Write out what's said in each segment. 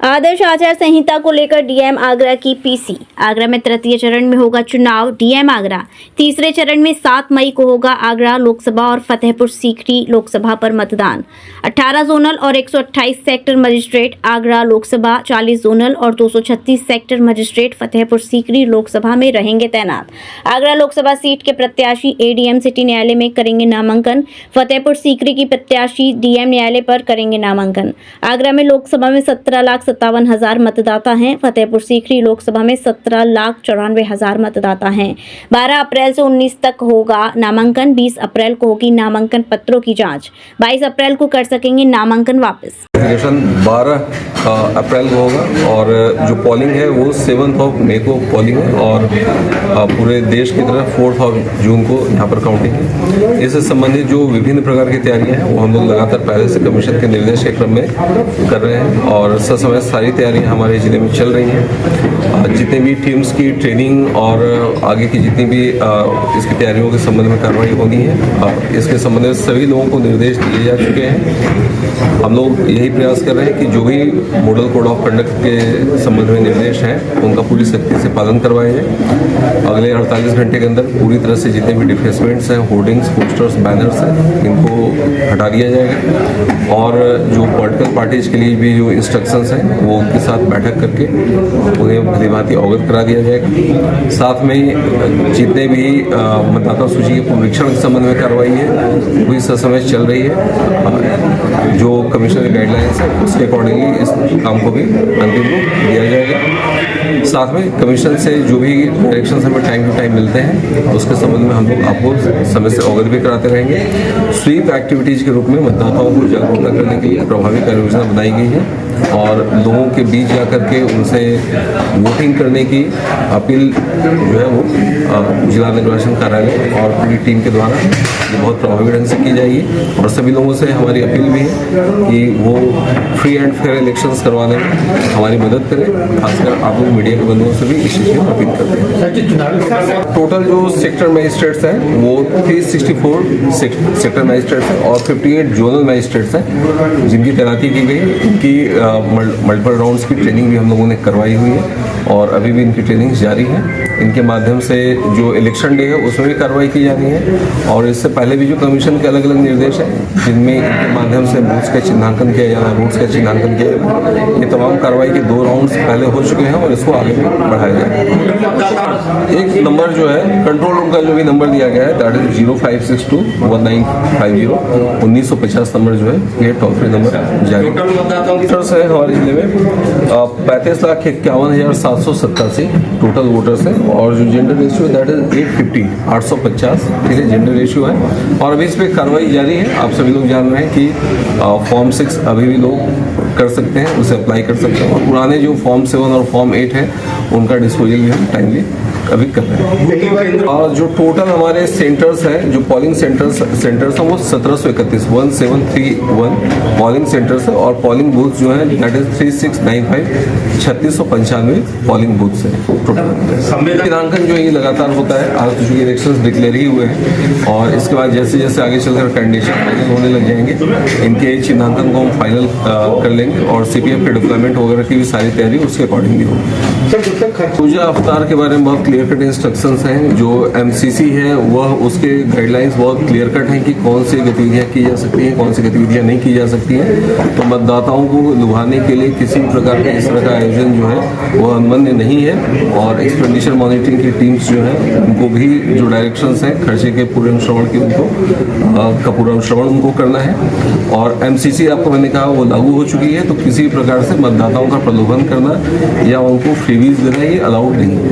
आदर्श आचार संहिता को लेकर डीएम आगरा की पीसी। आगरा में तृतीय चरण में होगा चुनाव। डीएम आगरा तीसरे चरण में 7 मई को होगा आगरा लोकसभा और फतेहपुर सीकरी लोकसभा पर मतदान। 18 जोनल और 128 sector magistrate Agra Lok Sabha, 40 zonal और 236 सेक्टर मजिस्ट्रेट फतेहपुर सीकरी लोकसभा में रहेंगे तैनात। आगरा लोकसभा सीट के प्रत्याशी एडीएम सिटी न्यायालय में करेंगे नामांकन। फतेहपुर सीकरी की प्रत्याशी डीएम न्यायालय पर करेंगे नामांकन। आगरा में लोकसभा में 17,57,000 मतदाता हैं। फतेहपुर सीकरी लोकसभा में 17,94,000 मतदाता हैं। 12 अप्रैल से 19 तक होगा नामांकन। 20 अप्रैल को होगी नामांकन पत्रों की जांच। 22 अप्रैल को कर सकेंगे नामांकन वापस। 12 अप्रैल को होगा और जो पोलिंग है वो 7 मई को पोलिंग है और पूरे देश की तरफ 4 जून को यहाँ पर काउंटिंग है। इससे संबंधित जो विभिन्न प्रकार की तैयारियां हैं वो हम लोग लगातार पहले से कमीशन के निर्देश के क्रम में कर रहे हैं और समय सारी तैयारियां हमारे जिले में चल रही हैं। जितने भी टीम्स की ट्रेनिंग और आगे की जितनी भी इसकी तैयारियों के संबंध में कार्रवाई होनी है, इसके संबंध में सभी लोगों को निर्देश दिए जा चुके हैं। हम लोग यही प्रयास कर रहे हैं कि जो भी मॉडल कोड ऑफ कंडक्ट के संबंध में निर्देश हैं उनका पूरी सख्ती से पालन करवाया जाए। अगले 48 घंटे के अंदर पूरी तरह से जितने भी डिफेसमेंट्स हैं, होर्डिंग्स, पोस्टर्स, बैनर्स हैं, इनको हटा दिया जाएगा और जो पॉलिटिकल पार्टीज के लिए भी जो इंस्ट्रक्शंस हैं वो उनके साथ बैठक करके उन्हें भलीभांति अवगत करा दिया जाएगा। साथ में जितने भी मतदाता सूची के पुनरीक्षण के संबंध में कार्रवाई है वो इस समय चल रही है। जो कमिश्नर की गाइडलाइंस है उसके अकॉर्डिंगली इस काम को भी अंतिम रूप दिया जाएगा। साथ में कमीशन से जो भी डायरेक्शन हमें टाइम टू टाइम मिलते हैं उसके संबंध में हम लोग आपको समय से अवगत भी कराते रहेंगे। स्वीप एक्टिविटीज के रूप में मतदाताओं को जागरूकता करने के लिए प्रभावी कार्य योजना बनाई गई है और लोगों के बीच जाकर के उनसे वोटिंग करने की अपील जो है वो जिला निर्वाचन कार्यालय और पूरी टीम के द्वारा ये बहुत प्रभावी ढंग से की जाएगी और सभी लोगों से हमारी अपील भी है कि वो फ्री एंड फेयर इलेक्शंस करवाने में हमारी मदद करें। खासकर आप लोग मीडिया के बंधुओं से भी इस चीज़ की अपील करते हैं। टोटल जो सेक्टर मजिस्ट्रेट्स हैं वो 364 सेक्टर मजिस्ट्रेट्स हैं और 58 जोनल मजिस्ट्रेट्स हैं जिनकी तैनाती की गई है। इनकी मल्टीपल राउंड्स की ट्रेनिंग भी हम लोगों ने करवाई हुई है और अभी भी इनकी ट्रेनिंग जारी है। इनके माध्यम से जो इलेक्शन डे है उसमें भी कार्रवाई की जा रही है और इससे पहले भी जो कमीशन के अलग अलग निर्देश हैं जिनमें इनके माध्यम से बूथ्स का चिन्हांकन किया जाना है, रूट्स का चिन्हांकन किया जाना, ये तमाम कार्रवाई के 2 राउंड्स पहले हो चुके हैं और इसको आगे भी बढ़ाया जाएगा। एक नंबर जो है कंट्रोल रूम का जो भी नंबर दिया गया है दैट इज 0562 1950 1950 नंबर जो है ये टोल फ्री नंबर जारी है। हमारे जिले में 35,51,787 टोटल वोटर्स हैं और जो जेंडर रेशियो है दैट इज 850 ठीक है जेंडर रेशियो है और अभी इस पर कार्रवाई जारी है। आप सभी लोग जान रहे हैं कि फॉर्म 6 अभी भी लोग कर सकते हैं, उसे अप्लाई कर सकते हैं और पुराने जो फॉर्म 7 और फॉर्म 8 है उनका डिस्पोजल भी हम टाइमली अभी कर रहे हैं। और जो टोटल हमारे सेंटर्स हैं, जो पोलिंग सेंटर्स हैं वो 1731 1731 पोलिंग सेंटर्स है और पोलिंग बूथ जो है दैट इज 3695 3695 पोलिंग बूथ्स है टोटल। चिन्हांकन जो ये लगातार होता है, आज चूंकि इलेक्शंस डिक्लेयर ही हुए हैं और इसके बाद जैसे जैसे आगे चलकर कैंडिडेशन फाइनल होने लग जाएंगे इनके चिन्हांकन को हम फाइनल कर लेंगे और सीपीएफ के डिप्लॉयमेंट वगैरह की भी सारी तैयारी उसके अकॉर्डिंगली होगी। पूजा अवतार के बारे में बहुत क्लियर कट इंस्ट्रक्शंस हैं। जो एमसीसी है वह उसके गाइडलाइंस बहुत क्लियर कट हैं कि कौन सी गतिविधियां की जा सकती हैं, कौन सी गतिविधियां नहीं की जा सकती हैं। तो मतदाताओं को लुभाने के लिए किसी भी प्रकार का इस तरह का आयोजन जो है वह अनुमन्य नहीं है और एक्सपेंडिचर मॉनिटरिंग की टीम्स जो है उनको भी जो डायरेक्शंस हैं खर्चे के पूर्ण श्रवण की उनको पूर्ण श्रवण उनको करना है और एमसीसी आपको मैंने कहा वो लागू हो चुकी है। तो किसी भी प्रकार से मतदाताओं का प्रलोभन करना या उनको फ्रीवीज देना ये अलाउड नहीं है।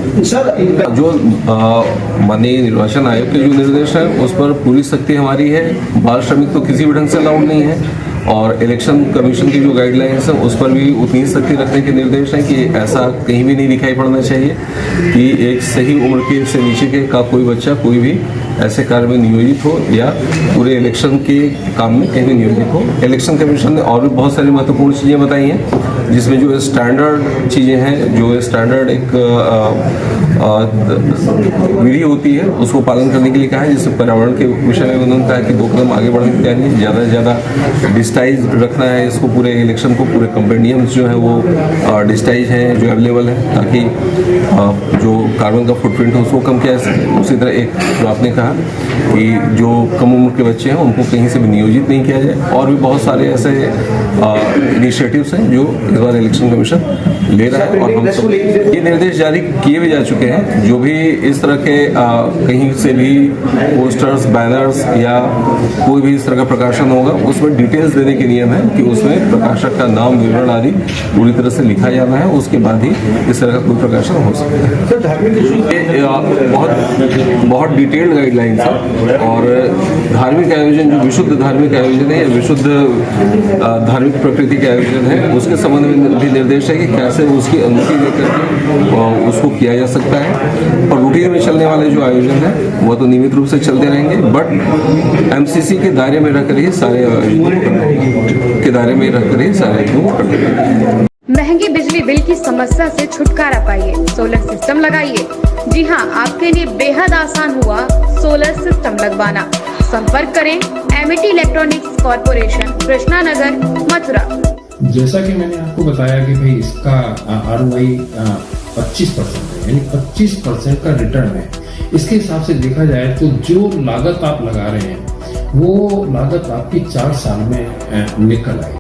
जो माननीय निर्वाचन आयोग के जो निर्देश है उस पर पूरी सख्ती हमारी है। बाल श्रमिक तो किसी भी ढंग से अलाउड नहीं है और इलेक्शन कमीशन की जो गाइडलाइंस है उस पर भी उतनी सख्ती रखने के निर्देश हैं कि ऐसा कहीं भी नहीं दिखाई पड़ना चाहिए कि एक सही उम्र के से नीचे के का कोई बच्चा कोई भी ऐसे कार्य में नियोजित हो या पूरे इलेक्शन के काम में कहीं भी नियोजित हो। इलेक्शन कमीशन ने और भी बहुत सारी महत्वपूर्ण चीज़ें बताई हैं, जिसमें जो स्टैंडर्ड चीज़ें हैं, जो स्टैंडर्ड एक विधि होती है, उसको पालन करने के लिए कहा है। जैसे पर्यावरण के विषय में उन्होंने कहा कि 2 कदम आगे बढ़ने की तैयारी है, ज़्यादा से ज़्यादा डिजिटाइज रखना है इसको, पूरे इलेक्शन को, पूरे कंपेंडियम्स जो है वो डिजिटाइज हैं जो अवेलेबल है, ताकि जो कार्बन का फुटप्रिंट है उसको कम किया जा सके। उसी तरह एक जो आपने कहा कि जो कम उम्र के बच्चे हैं उनको कहीं से भी नियोजित नहीं किया जाए, और भी बहुत सारे ऐसे इनिशिएटिव्स हैं जो इस बार इलेक्शन कमीशन ले रहा है। और हम सब ये निर्देश जारी किए भी जा चुके हैं, जो भी इस तरह के कहीं से भी पोस्टर्स, बैनर्स या कोई भी इस तरह का प्रकाशन होगा, उसमें डिटेल्स देने के नियम है कि उसमें प्रकाशक का नाम, विवरण आदि पूरी तरह से लिखा जाना है, उसके बाद ही इस तरह का कोई प्रकाशन हो सकता है। ये बहुत डिटेल्ड गाइडलाइंस है, और धार्मिक आयोजन जो विशुद्ध धार्मिक आयोजन है या विशुद्ध धार्मिक प्रकृति के आयोजन है, उसके संबंध में भी निर्देश है कि कैसे उसकी अनुमति लेकर के उसको किया जा सकता है। और रूटीन में चलने वाले जो आयोजन है वो तो नियमित रूप से चलते रहेंगे, बट एमसीसी के दायरे में रहकर ही सारे आयोजनों को करना है। महंगी बिजली बिल की समस्या से छुटकारा पाइए, सोलर सिस्टम लगाइए। जी हां, आपके लिए बेहद आसान हुआ सोलर सिस्टम लगवाना। संपर्क करें Amity electronics corporation, Krishna Nagar, Mathura. जैसा कि मैंने आपको बताया कि भाई इसका ROI 25% है, यानी 25% का रिटर्न है। इसके हिसाब से देखा जाए तो जो लागत आप लगा रहे हैं वो लागत आपकी 4 साल में निकल आए।